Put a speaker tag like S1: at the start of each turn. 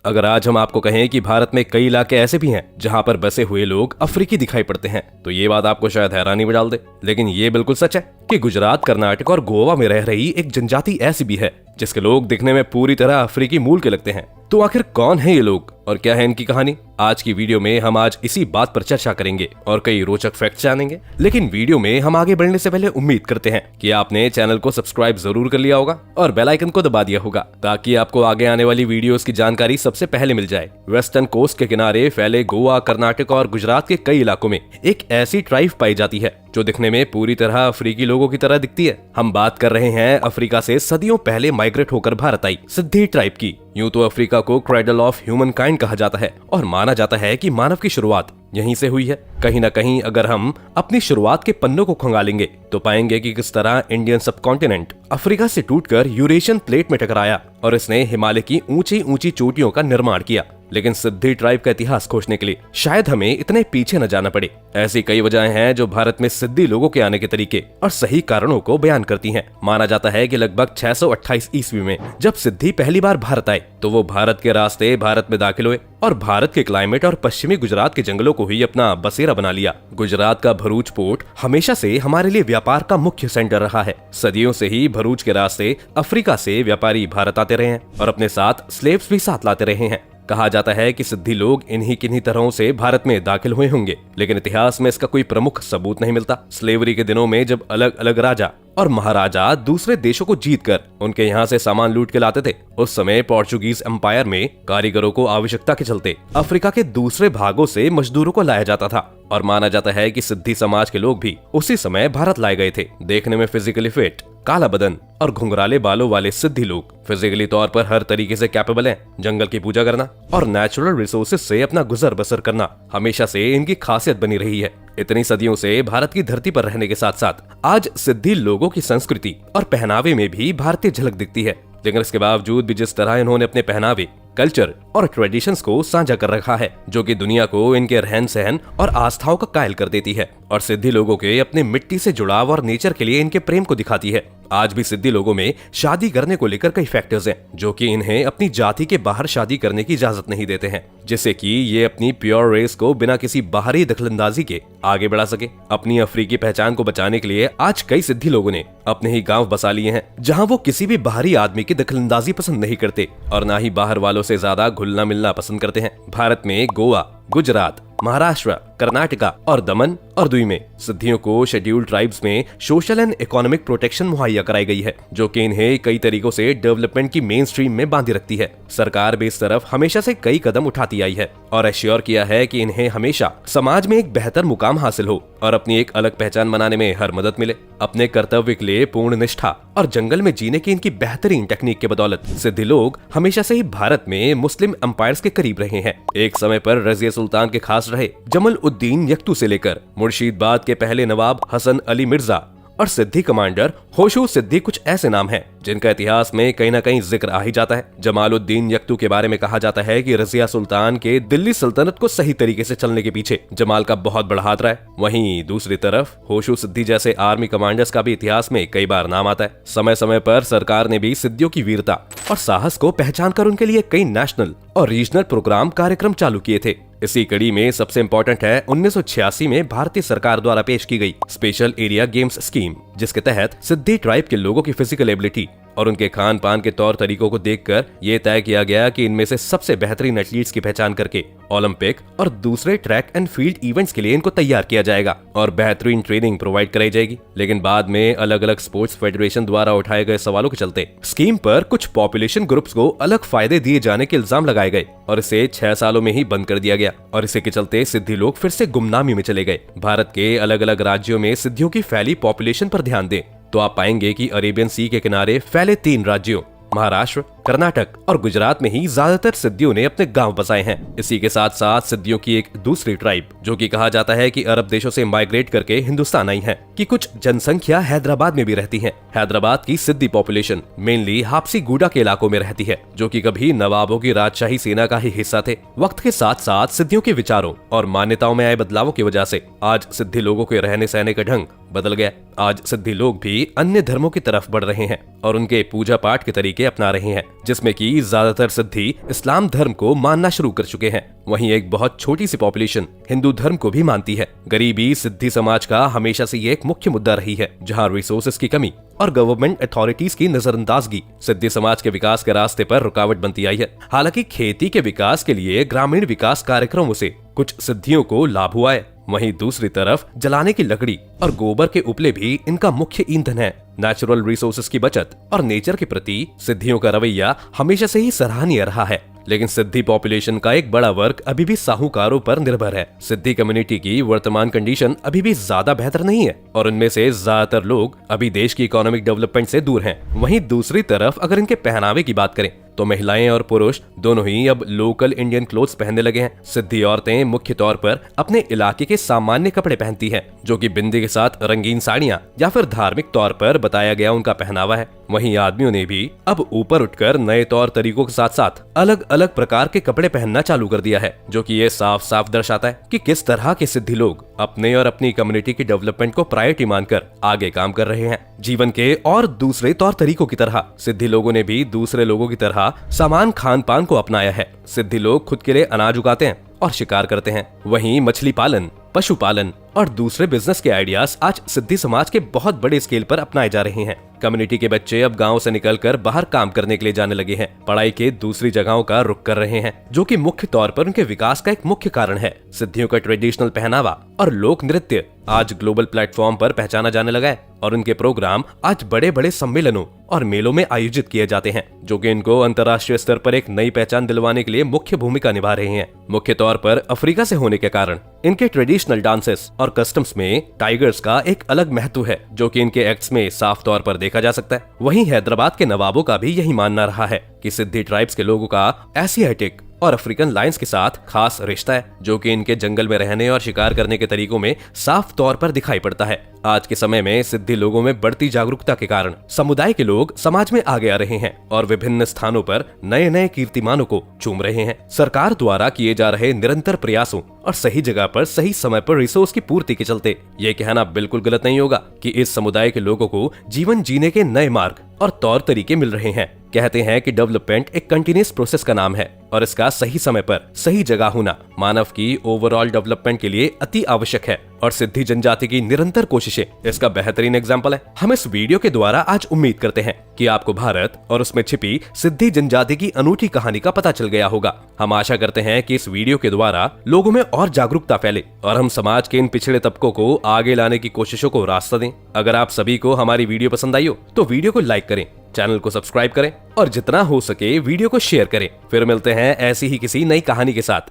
S1: अगर आज हम आपको कहें कि भारत में कई इलाके ऐसे भी हैं जहां पर बसे हुए लोग अफ्रीकी दिखाई पड़ते हैं, तो ये बात आपको शायद हैरानी में डाल दे, लेकिन ये बिल्कुल सच है कि गुजरात, कर्नाटक और गोवा में रह रही एक जनजाति ऐसी भी है जिसके लोग दिखने में पूरी तरह अफ्रीकी मूल के लगते हैं। तो आखिर कौन है ये लोग और क्या है इनकी कहानी? आज की वीडियो में हम आज इसी बात पर चर्चा करेंगे और कई रोचक फैक्ट्स जानेंगे। लेकिन वीडियो में हम आगे बढ़ने से पहले उम्मीद करते हैं कि आपने चैनल को सब्सक्राइब जरूर कर लिया होगा और बेल आइकन को दबा दिया होगा ताकि आपको आगे आने वाली वीडियोस की जानकारी सबसे पहले मिल जाए। वेस्टर्न कोस्ट के किनारे फैले गोवा, कर्नाटक और गुजरात के कई इलाकों में एक ऐसी ट्राइब पाई जाती है जो दिखने में पूरी तरह अफ्रीकी लोगों की तरह दिखती है। हम बात कर रहे हैं अफ्रीका से सदियों पहले माइग्रेट होकर भारत आई सिद्धि ट्राइब की। यूं तो अफ्रीका को क्रेडल ऑफ ह्यूमन काइंड कहा जाता है और माना जाता है कि मानव की शुरुआत यहीं से हुई है। कहीं ना कहीं अगर हम अपनी शुरुआत के पन्नों को खंगालेंगे तो पाएंगे कि किस तरह इंडियन सबकॉन्टिनेंट अफ्रीका से टूटकर यूरेशियन प्लेट में टकराया और इसने हिमालय की ऊंची ऊंची चोटियों का निर्माण किया। लेकिन सिद्धि ट्राइब का इतिहास खोजने के लिए शायद हमें इतने पीछे न जाना पड़े। ऐसी कई वजहें हैं जो भारत में सिद्धि लोगों के आने के तरीके और सही कारणों को बयान करती हैं। माना जाता है कि लगभग 628 ईस्वी में जब सिद्धि पहली बार भारत आए तो वो भारत के रास्ते भारत में दाखिल हुए और भारत के क्लाइमेट और पश्चिमी गुजरात के जंगलों को ही अपना बसेरा बना लिया। गुजरात का भरूच पोर्ट हमेशा से हमारे लिए व्यापार का मुख्य सेंटर रहा है। सदियों से ही भरूच के रास्ते अफ्रीका से व्यापारी भारत आते रहे हैं और अपने साथ स्लेव्स भी साथ लाते रहे हैं। कहा जाता है कि सिद्धि लोग इन्हीं किन्हीं तरहों से भारत में दाखिल हुए होंगे, लेकिन इतिहास में इसका कोई प्रमुख सबूत नहीं मिलता। स्लेवरी के दिनों में जब अलग अलग राजा और महाराजा दूसरे देशों को जीतकर उनके यहाँ से सामान लूट के लाते थे, उस समय पोर्चुगीज एम्पायर में कारीगरों को आवश्यकता के चलते अफ्रीका के दूसरे भागों से मजदूरों को लाया जाता था और माना जाता है कि सिद्धि समाज के लोग भी उसी समय भारत लाए गए थे। देखने में फिजिकली फिट, काला बदन और घुंघराले बालों वाले सिद्धि लोग फिजिकली तौर पर हर तरीके से कैपेबल हैं। जंगल की पूजा करना और नेचुरल रिसोर्सेज से अपना गुजर बसर करना हमेशा से इनकी खासियत बनी रही है। इतनी सदियों से भारत की धरती पर रहने के साथ साथ आज सिद्धि लोगों की संस्कृति और पहनावे में भी भारतीय झलक दिखती है। लेकिन इसके बावजूद भी जिस तरह इन्होंने अपने पहनावे, कल्चर और ट्रेडिशंस को साझा कर रखा है जो कि दुनिया को इनके रहन सहन और आस्थाओं का कायल कर देती है और सिद्धि लोगों के अपने मिट्टी से जुड़ाव और नेचर के लिए इनके प्रेम को दिखाती है। आज भी सिद्धि लोगों में शादी करने को लेकर कई फैक्टर्स हैं जो कि इन्हें अपनी जाति के बाहर शादी करने की इजाजत नहीं देते हैं, जिससे कि ये अपनी प्योर रेस को बिना किसी बाहरी दखलंदाजी के आगे बढ़ा सके। अपनी अफ्रीकी पहचान को बचाने के लिए आज कई सिद्धि लोगों ने अपने ही गांव बसा लिए हैं जहां वो किसी भी बाहरी आदमी की दखलंदाजी पसंद नहीं करते और ना ही बाहर वालों से ज्यादा घुलना मिलना पसंद करते हैं। भारत में गोवा, गुजरात, महाराष्ट्र, कर्नाटका और दमन और दीव में सिद्धियों को शेड्यूल्ड ट्राइब्स में सोशल एंड इकोनॉमिक प्रोटेक्शन मुहैया कराई गई है जो कि इन्हें कई तरीकों से डेवलपमेंट की मेन स्ट्रीम में बांधे रखती है। सरकार भी इस तरफ हमेशा से कई कदम उठाती आई है और एश्योर किया है कि इन्हें हमेशा समाज में एक बेहतर मुकाम हासिल हो और अपनी एक अलग पहचान बनाने में हर मदद मिले। अपने कर्तव्य के लिए पूर्ण निष्ठा और जंगल में जीने की इनकी बेहतरीन टेक्निक के बदौलत सिद्धि लोग हमेशा से ही भारत में मुस्लिम एम्पायर्स के करीब रहे हैं। एक समय पर रजिया सुल्तान के खास रहे जमल उद्दीन यक्तू से लेकर मुर्शिदाबाद के पहले नवाब हसन अली मिर्जा और सिद्धि कमांडर होशू सिद्धि कुछ ऐसे नाम हैं जिनका इतिहास में कहीं ना कहीं जिक्र आ ही जाता है। जमालुद्दीन यक्तू के बारे में कहा जाता है कि रजिया सुल्तान के दिल्ली सल्तनत को सही तरीके से चलने के पीछे जमाल का बहुत बड़ा हाथ रहा है। वहीं दूसरी तरफ होशू सिद्धि जैसे आर्मी कमांडर्स का भी इतिहास में कई बार नाम आता है। समय समय पर सरकार ने भी सिद्धियों की वीरता और साहस को पहचान कर उनके लिए कई नेशनल और रीजनल प्रोग्राम कार्यक्रम चालू किए थे। इसी कड़ी में सबसे इम्पोर्टेंट है 1986 में भारतीय सरकार द्वारा पेश की गई स्पेशल एरिया गेम्स स्कीम, जिसके तहत सिद्धि ट्राइब के लोगों की फिजिकल एबिलिटी और उनके खान पान के तौर तरीकों को देखकर ये तय किया गया कि इनमें से सबसे बेहतरीन एथलीट्स की पहचान करके ओलंपिक और दूसरे ट्रैक एंड फील्ड इवेंट्स के लिए इनको तैयार किया जाएगा और बेहतरीन ट्रेनिंग प्रोवाइड कराई जाएगी। लेकिन बाद में अलग अलग स्पोर्ट्स फेडरेशन द्वारा उठाए गए सवालों के चलते स्कीम पर कुछ पॉपुलेशन ग्रुप्स को अलग फायदे दिए जाने के इल्जाम लगाए गए और इसे 6 सालों में ही बंद कर दिया गया और इसी के चलते सिद्धि लोग फिर से गुमनामी में चले गए। भारत के अलग अलग राज्यों में सिद्धियों की फैली पॉपुलेशन पर ध्यान दें तो आप पाएंगे कि अरेबियन सी के किनारे फैले 3 राज्यों महाराष्ट्र, कर्नाटक और गुजरात में ही ज्यादातर सिद्धियों ने अपने गांव बसाए हैं। इसी के साथ साथ सिद्धियों की एक दूसरी ट्राइब जो कि कहा जाता है कि अरब देशों से माइग्रेट करके हिंदुस्तान आई है कि कुछ जनसंख्या हैदराबाद में भी रहती है। हैदराबाद की सिद्धि पॉपुलेशन मेनली हापसी गुडा के इलाकों में रहती है जो कि कभी नवाबों की राजशाही सेना का ही हिस्सा थे। वक्त के साथ साथ सिद्धियों के विचारों और मान्यताओं में आए बदलावों की वजह से आज सिद्धि लोगों के रहने सहने का ढंग बदल गया। आज सिद्धि लोग भी अन्य धर्मों की तरफ बढ़ रहे हैं और उनके पूजा पाठ के तरीके अपना रहे हैं जिसमें कि ज्यादातर सिद्धि इस्लाम धर्म को मानना शुरू कर चुके हैं। वहीं एक बहुत छोटी सी पॉपुलेशन हिंदू धर्म को भी मानती है। गरीबी सिद्धि समाज का हमेशा से ये एक मुख्य मुद्दा रही है, जहाँ रिसोर्सेज की कमी और गवर्नमेंट अथॉरिटीज की नजरअंदाजगी सिद्धि समाज के विकास के रास्ते पर रुकावट बनती आई है। हालांकि खेती के विकास के लिए ग्रामीण विकास कार्यक्रमों से कुछ सिद्धियों को लाभ हुआ है, वहीं दूसरी तरफ जलाने की लकड़ी और गोबर के उपले भी इनका मुख्य ईंधन है। नेचुरल रिसोर्सेज की बचत और नेचर के प्रति सिद्धियों का रवैया हमेशा से ही सराहनीय रहा है। लेकिन सिद्धि पॉपुलेशन का एक बड़ा वर्ग अभी भी साहूकारों पर निर्भर है। सिद्धि कम्युनिटी की वर्तमान कंडीशन अभी भी ज्यादा बेहतर नहीं है और उनमें से ज्यादातर लोग अभी देश की इकोनॉमिक डेवलपमेंट से दूर हैं। वहीं दूसरी तरफ अगर इनके पहनावे की बात करें तो महिलाएं और पुरुष दोनों ही अब लोकल इंडियन क्लोथ्स पहनने लगे हैं। सिद्धि औरतें मुख्य तौर पर अपने इलाके के सामान्य कपड़े पहनती हैं, जो कि बिंदी के साथ रंगीन साड़ियां या फिर धार्मिक तौर पर बताया गया उनका पहनावा है। वहीं आदमियों ने भी अब ऊपर उठकर नए तौर तरीकों के साथ साथ अलग अलग प्रकार के कपड़े पहनना चालू कर दिया है, जो कि ये साफ साफ दर्शाता है कि किस तरह के सिद्धि लोग अपने और अपनी कम्युनिटी की डेवलपमेंट को प्रायोरिटी मानकर आगे काम कर रहे हैं। जीवन के और दूसरे तौर तरीकों की तरह सिद्धि लोगों ने भी दूसरे लोगों की तरह समान खान पान को अपनाया है। सिद्धि लोग खुद के लिए अनाज उगाते हैं और शिकार करते हैं। वहीं मछली पालन, पशुपालन और दूसरे बिजनेस के आइडियाज आज सिद्धि समाज के बहुत बड़े स्केल पर अपनाए जा रहे हैं। कम्युनिटी के बच्चे अब गांव से निकलकर बाहर काम करने के लिए जाने लगे हैं, पढ़ाई के दूसरी जगहों का रुख कर रहे हैं, जो कि मुख्य तौर पर उनके विकास का एक मुख्य कारण है। सिद्धियों का ट्रेडिशनल पहनावा और लोक नृत्य आज ग्लोबल प्लेटफॉर्म पर पहचाना जाने लगा है और उनके प्रोग्राम आज बड़े बड़े सम्मेलनों और मेलों में आयोजित किए जाते हैं, जो कि इनको अंतर्राष्ट्रीय स्तर पर एक नई पहचान दिलवाने के लिए मुख्य भूमिका निभा रहे हैं। मुख्य तौर पर अफ्रीका से होने के कारण इनके ट्रेडिशनल डांसेस और कस्टम्स में टाइगर्स का एक अलग महत्व है, जो कि इनके एक्ट्स में साफ तौर पर देखा जा सकता है। वहीं हैदराबाद के नवाबों का भी यही मानना रहा है कि सिद्धि ट्राइब्स के लोगों का एशियाटिक और अफ्रीकन लायंस के साथ खास रिश्ता है, जो कि इनके जंगल में रहने और शिकार करने के तरीकों में साफ तौर पर दिखाई पड़ता है। आज के समय में सिद्धि लोगों में बढ़ती जागरूकता के कारण समुदाय के लोग समाज में आगे आ रहे हैं और विभिन्न स्थानों पर नए नए कीर्तिमानों को चूम रहे हैं। सरकार द्वारा किए जा रहे निरंतर प्रयासों और सही जगह पर सही समय पर रिसोर्स की पूर्ति के चलते ये कहना बिल्कुल गलत नहीं होगा कि इस समुदाय के लोगों को जीवन जीने के नए मार्ग और तौर तरीके मिल रहे हैं। कहते हैं कि डेवलपमेंट एक कंटिन्यूअस प्रोसेस का नाम है और इसका सही समय पर सही जगह होना मानव की ओवरऑल डेवलपमेंट के लिए अति आवश्यक है और सिद्धि जनजाति की निरंतर कोशिशें इसका बेहतरीन एग्जाम्पल है। हम इस वीडियो के द्वारा आज उम्मीद करते हैं कि आपको भारत और उसमें छिपी सिद्धि जनजाति की अनूठी कहानी का पता चल गया होगा। हम आशा करते हैं कि इस वीडियो के द्वारा लोगों में और जागरूकता फैले और हम समाज के इन पिछड़े तबकों को आगे लाने की कोशिशों को रास्ता दें। अगर आप सभी को हमारी वीडियो पसंद आई हो तो वीडियो को लाइक करें, चैनल को सब्सक्राइब करें और जितना हो सके वीडियो को शेयर करें। फिर मिलते हैं ऐसी ही किसी नई कहानी के साथ।